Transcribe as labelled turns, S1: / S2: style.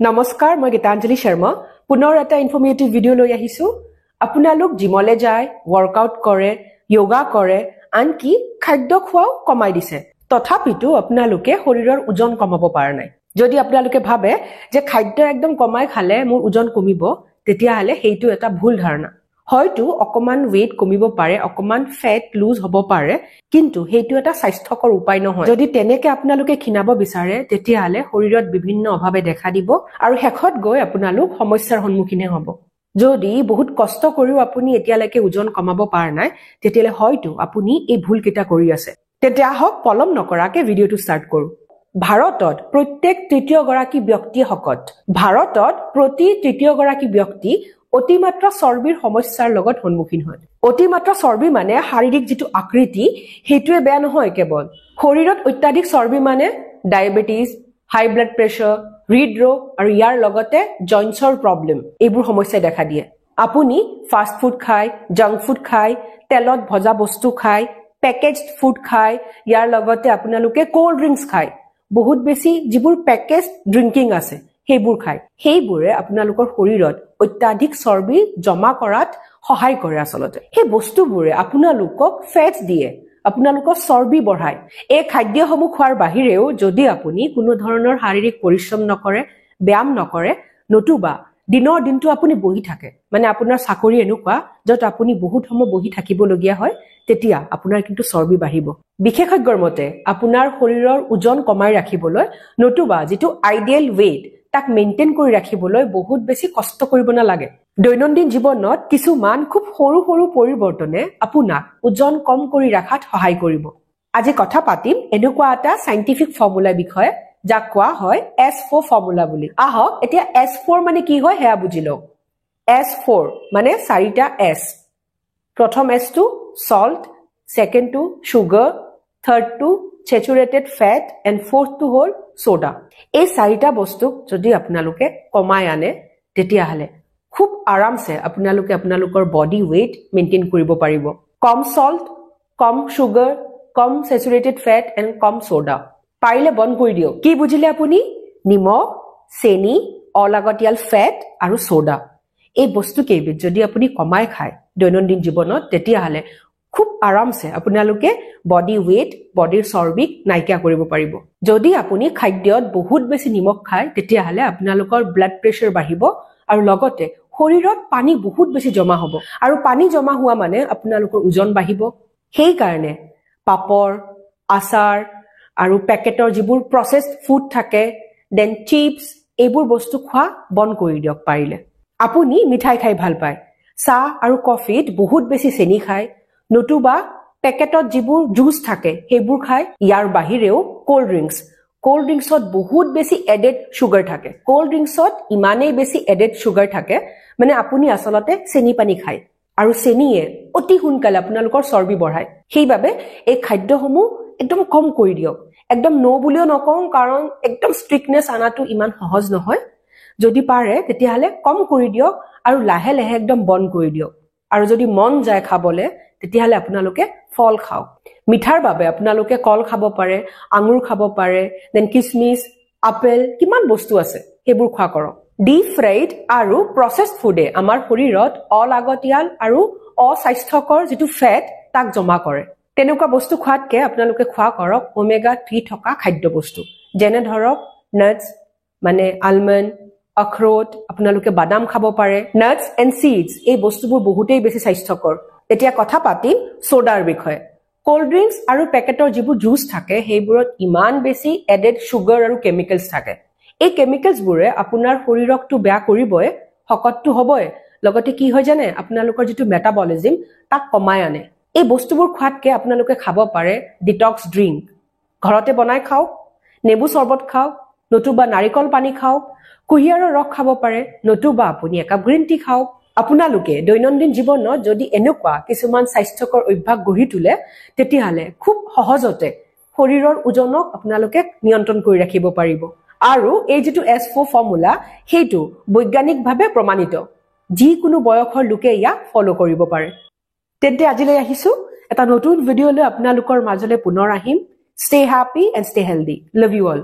S1: নমস্কাৰ মই গীতাঞ্জলি শৰ্মা পুনৰ এটা ইনফৰমেটিভ ভিডিও লৈ আহিছো আপোনালোক জিমলে যায় ওয়াৰ্কআউট কৰে যোগা কৰে আনকি খাদ্য খোৱাও কমাই দিছে তথাপিতো আপোনালোকে শৰীৰৰ ওজন কমাব পৰা নাই যদি আপোনালোকে ভাবে যে খাদ্য একদম কমাই খালে মোৰ ওজন কমিব তেতিয়া হলে হেইটো এটা ভুল ধাৰণা হয়তো অকমান weight কমিব পাৰে অকমান fat lose হ'ব পাৰে কিন্তু হেইটো এটা স্বাস্থ্যকৰ উপায় নহয় যদি তেনেকে আপোনালোকে খিনাব বিচাৰে তেতিয়া হলে শৰীৰত বিভিন্ন অভাৱে দেখা দিব আৰু হেখত গৈ আপোনালোক সমস্যাৰ সন্মুখীন হ'ব যদি বহুত কষ্ট কৰিও আপুনি এতিয়ালৈকে ওজন কমাব পৰা নাই তেতিয়ালে হয়তো আপুনি এই ভুল কিটা কৰি আছে তেতিয়া হক পলম নকৰাকে ভিডিওটো ষ্টাৰ্ট কৰো ভাৰতত প্ৰত্যেক তৃতীয় গৰাকী ব্যক্তি হকত ভাৰতত প্ৰতি তৃতীয় গৰাকী ব্যক্তি অতিমাত্ৰা চৰ্বিৰ সমস্যাৰ লগত সন্মুখীন হয় অতিমাত্ৰা চৰ্বি মানে শাৰীৰিক যেটো আকৃতি হেতুৱে বেয়া নহয় কেৱল শৰীৰত অত্যাধিক চৰ্বি মানে ডায়াবেটিস হাই ব্লাড প্ৰেছাৰ হৃদৰোগ আৰু ইয়াৰ লগতে জইন্টছৰ প্ৰবলেম এইবোৰ সমস্যা দেখা দিয়ে আপুনি ফাষ্ট ফুড খাই জাংক ফুড খাই তেলত ভজা বস্তু খাই পেকেজড ফুড খাই ইয়াৰ লগতে আপোনালোকে কোল্ড ড্ৰিংকস খাই বহুত বেছি যিবোৰ পেকেজড ড্ৰিংকিং আছে হেইবোৰ খাই হেইবোৰে আপোনালোকৰ শৰীৰত অত্যাধিক চৰ্বি জমা কৰাত সহায় কৰে আসলতে হে বস্তুবোৰে আপোনালোকক ফেটছ দিয়ে আপোনালোকৰ চৰ্বি বঢ়ায় এই খাদ্যসমূহ খোৱাৰ বাহিৰেও যদি আপুনি কোনো ধৰণৰ শাৰীৰিক পৰিশ্ৰম নকৰে ব্যায়াম নকৰে নতুবা দিনৰ দিনটো আপুনি বহি থাকে মানে আপোনাৰ চাকৰি এনেকুৱা যত আপুনি বহুত সময় বহি থাকিবলগীয়া হয় তেতিয়া আপোনাৰ কিন্তু চৰ্বি বাঢ়িব বিশেষজ্ঞৰ মতে আপোনাৰ শৰীৰৰ ওজন কমাই ৰাখিবলৈ নতুবা যেটো আইডিয়েল weight তাক মেইনটেইন কৰি ৰাখিবলৈ বহুত বেছি কষ্ট কৰিব নালাগে দৈনন্দিন জীৱনত কিছুমান খুব সৰু সৰু পৰিৱৰ্তনে আপোনাক ওজন কম কৰি ৰাখাত সহায় কৰিব আজি কথা পাতিম এনেকুৱা এটা সাইন্টিফিক ফৰ্মুলা বিষয়ে যাক কোৱা হয় S4 ফৰ্মুলা বুলি আহক এতিয়া S4 মানে কি হয় হেয়া বুজিলো S4 মানে চাৰিটা S প্ৰথম S টো salt second টো sugar third টো saturated fat and fourth টো হল soda এই চাৰিটা বস্তু যদি আপোনালোকে কমাই আনে তেতিয়া হলে খুব আৰামছে আপোনালোকে আপোনালোকৰ বডি weight মেইনটেইন কৰিব পাৰিব কম salt com sugar com saturated fat and com soda পাৰিলে বন কৰি দিও কি বুজিলে আপুনি নিমখ চেনি অলাগতিয়াল ফেট আৰু সোডা এই বস্তু কেইবিধ যদি আপুনি কমাই খায় দৈনন্দিন জীৱনত তেতিয়া হলে খুব আৰামছে আপোনালোকে বডি weight বডিৰ চৰ্বিক নাইকিয়া কৰিব পাৰিব যদি আপুনি খাদ্যত বহুত বেছি নিমখ খায় তেতিয়া হলে আপোনালোকৰ ব্লাড প্ৰেছাৰ বাঢ়িব আৰু লগতে শৰীৰত পানী বহুত বেছি জমা হ'ব আৰু পানী জমা হোৱা মানে আপোনালোকৰ ওজন বাঢ়িব সেই কাৰণে পাপৰ আচাৰ আৰু পেকেটৰ যিবোৰ প্ৰসেসড ফুড থাকে দেন চিপস এইবোৰ বস্তু খোৱা বন্ধ কৰি দিয়ক পাৰিলে আপুনি মিঠাই খাই ভাল পায় চাহ আৰু কফিত বহুত বেছি চেনি খায় নতুবা পেকেটত যিবোৰ জুস থাকে হেবোৰ খায় ইয়াৰ বাহিৰেও কোল্ড ড্ৰিংকছত বহুত বেছি এডেড সুগাৰ থাকে কোল্ড ড্ৰিংকছত ইমানেই বেছি এডেড সুগাৰ থাকে মানে আপুনি আসলতে চেনি পানী খায় আৰু চেনিয়ে অতি সোনকালে আপোনালোকৰ চৰ্বি বঢ়ায় সেইবাবে এই খাদ্যসমূহ একদম কম কৰি দিয়ক একদম নো বুলিও নকওঁ কাৰণ একদম ষ্ট্ৰিকনেছ আনাটো ইমান সহজ নহয় যদি পাৰে তেতিয়া হলে কম কৰি দিয়ক আৰু লাহে লাহে একদম বন্ধ কৰি দিয়ক আৰু যদি মন যায় খাবলে তেতিয়া হলে আপোনালোকে ফল খাওক মিঠাৰ বাবে আপোনালোকে কল খাব পাৰে আঙুৰ খাব পাৰে দেন কিসমিস আপেল কিমান বস্তু আছে হেবোৰ খোৱা কৰক ডিপ ফ্ৰাইড আৰু প্ৰসেসড ফুডে আমাৰ শৰীৰত অলাগতিয়াল আৰু অস্বাস্থ্যকৰ যেটো ফেট তাক জমা কৰে তেনেকুৱা বস্তু খোৱাতকে আপোনালোকে খোৱা কৰক ওমেগা 3 থকা খাদ্য বস্তু যেনে ধৰক নাটস মানে আলমন্ড আখৰোট আপোনালোকে বাদাম খাব পাৰে নাটস এণ্ড সিডস এই বস্তুবোৰ বহুতেই বেছি স্বাস্থ্যকৰ এতিয়া কথা পাতিম সোডাৰ বিষয়ে কোল্ড ড্ৰিংকস আৰু পেকেটৰ যিবোৰ জুস থাকে হেইবোৰত ইমান বেছি এডেড সুগাৰ আৰু কেমিকেলছ থাকে এই কেমিকেলছবোৰে আপোনাৰ শৰীৰকটো বেয়া কৰিবই হকতটো হ'বই লগতে কি হয় জানে আপোনালোকৰ যেটো মেটাবলিজম তাক কমাই আনে এই বস্তুবোৰ খোৱাতকে আপোনালোকে খাব পাৰে ডিটক্স ড্ৰিংক ঘৰতে বনাই খাও নেবু চৰবত খাও নতুবা নাৰিকল পানী খাও কুহিয়াৰৰ ৰস খাব পাৰে নতুবা আপুনি একাপ গ্ৰীণ টি খাও আপোনালোকে দৈনন্দিন জীৱনত যদি এনেকুৱা কিছুমান স্বাস্থ্যকৰ অভ্যাস গঢ়ি তোলে তেতিয়া হলে খুব সহজতে শৰীৰৰ ওজনক আপোনালোকে নিয়ন্ত্ৰণ কৰি ৰাখিব পাৰিব আৰু এই যেটো S4 ফৰ্মুলা হেতু বৈজ্ঞানিকভাৱে প্ৰমাণিত যিকোনো বয়সৰ লোকে ইয়া ফলো কৰিব পাৰে তেন্তে আজিলৈ আহিছো এটা নতুন ভিডিঅ লৈ আপোনালোকৰ মাজলৈ পুনৰ আহিম stay happy and stay healthy love you all